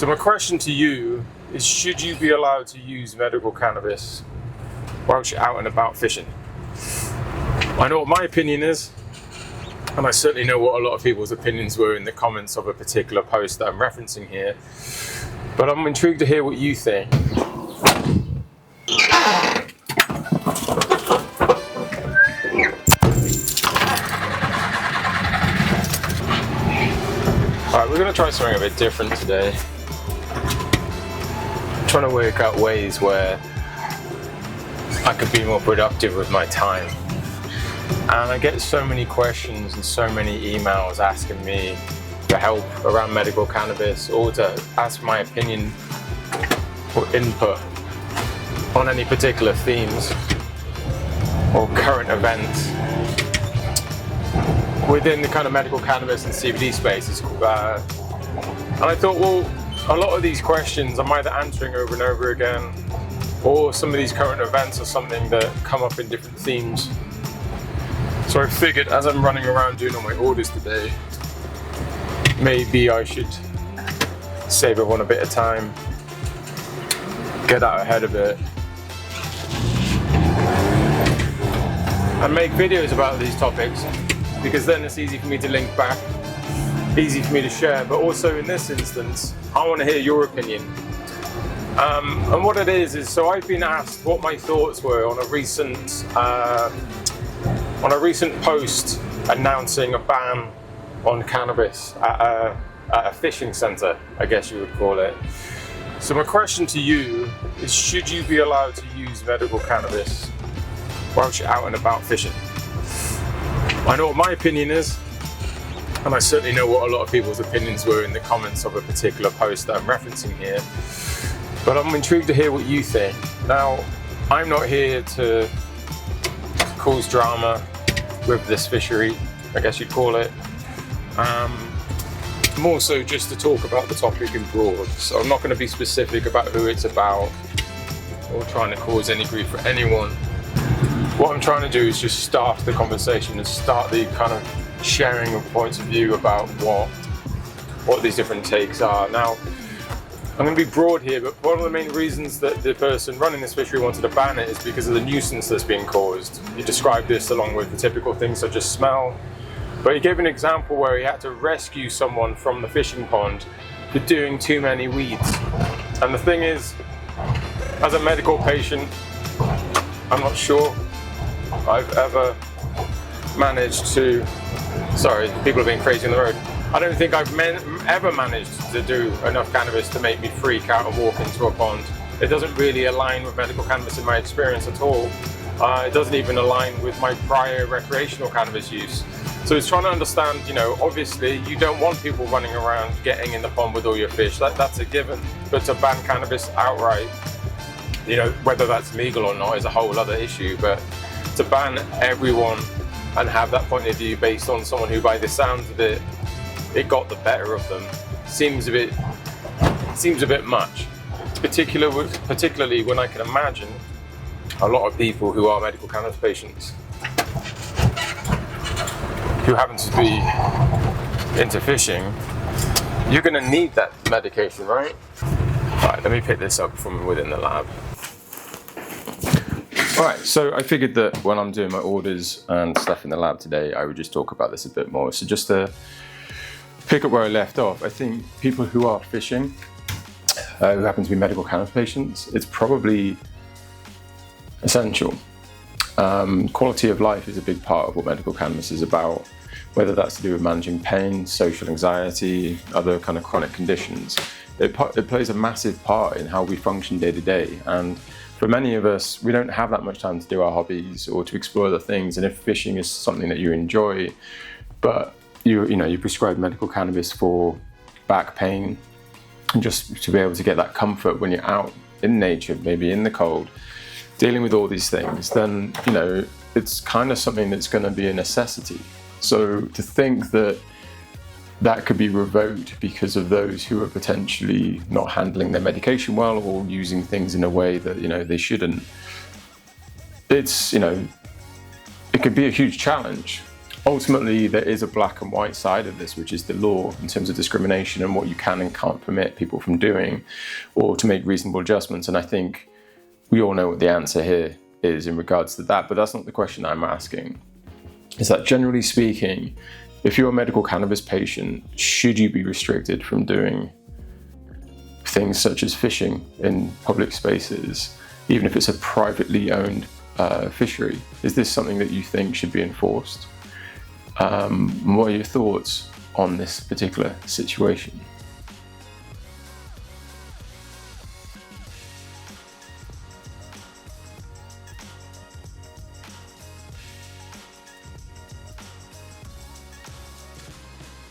So my question to you is, should you be allowed to use medical cannabis whilst you're out and about fishing? I know what my opinion is, and I certainly know what a lot of people's opinions were in the comments of a particular post that I'm referencing here, but I'm intrigued to hear what you think. Alright, we're going to try something a bit different today. I'm trying to work out ways where I could be more productive with my time. And I get so many questions and so many emails asking me for help around medical cannabis, or to ask my opinion or input on any particular themes or current events within the kind of medical cannabis and CBD space. And I thought, well, a lot of these questions I'm either answering over and over again, or some of these current events are something that come up in different themes. So I figured, as I'm running around doing all my orders today, maybe I should save everyone a bit of time, get out ahead of it, and make videos about these topics, because then it's easy for me to link back, easy for me to share. But also in this instance, I want to hear your opinion. And what it is, so I've been asked what my thoughts were on a recent post announcing a ban on cannabis at a fishing centre, I guess you would call it. So my question to you is, should you be allowed to use medical cannabis whilst you're out and about fishing? I know what my opinion is, and I certainly know what a lot of people's opinions were in the comments of a particular post that I'm referencing here, but I'm intrigued to hear what you think. Now, I'm not here to cause drama with this fishery, I guess you'd call it. More so just to talk about the topic in broad. So I'm not going to be specific about who it's about or trying to cause any grief for anyone. What I'm trying to do is just start the conversation and start the kind of sharing of points of view about what these different takes are. Now, I'm going to be broad here, but one of the main reasons that the person running this fishery wanted to ban it is because of the nuisance that's being caused. He described this along with the typical things such as smell, but he gave an example where he had to rescue someone from the fishing pond for doing too many weeds. And the thing is, as a medical patient, I'm not sure I've ever managed to, sorry, people are being crazy on the road. I don't think I've ever managed to do enough cannabis to make me freak out and walk into a pond. It doesn't really align with medical cannabis in my experience at all. It doesn't even align with my prior recreational cannabis use. So it's trying to understand, obviously you don't want people running around getting in the pond with all your fish. That's a given. But to ban cannabis outright, whether that's legal or not is a whole other issue. But to ban everyone and have that point of view based on someone who, by the sounds of it got the better of them, seems a bit much. Particularly when I can imagine a lot of people who are medical cannabis patients who happen to be into fishing, you're going to need that medication, right? Alright, let me pick this up from within the lab. Alright, so I figured that when I'm doing my orders and stuff in the lab today, I would just talk about this a bit more. So just to pick up where I left off, I think people who are fishing, who happen to be medical cannabis patients, it's probably essential. Quality of life is a big part of what medical cannabis is about, whether that's to do with managing pain, social anxiety, other kind of chronic conditions. It plays a massive part in how we function day to day. And for many of us, we don't have that much time to do our hobbies or to explore other things. And if fishing is something that you enjoy, but you prescribe medical cannabis for back pain, and just to be able to get that comfort when you're out in nature, maybe in the cold, dealing with all these things, then it's kind of something that's going to be a necessity. So to think that could be revoked because of those who are potentially not handling their medication well or using things in a way that they shouldn't, it could be a huge challenge. ultimately there is a black and white side of this, which is the law in terms of discrimination and what you can and can't permit people from doing, or to make reasonable adjustments. And I think we all know what the answer here is in regards to that, but that's not the question I'm asking. Is that generally speaking, if you're a medical cannabis patient, should you be restricted from doing things such as fishing in public spaces, even if it's a privately owned fishery? Is this something that you think should be enforced? What are your thoughts on this particular situation?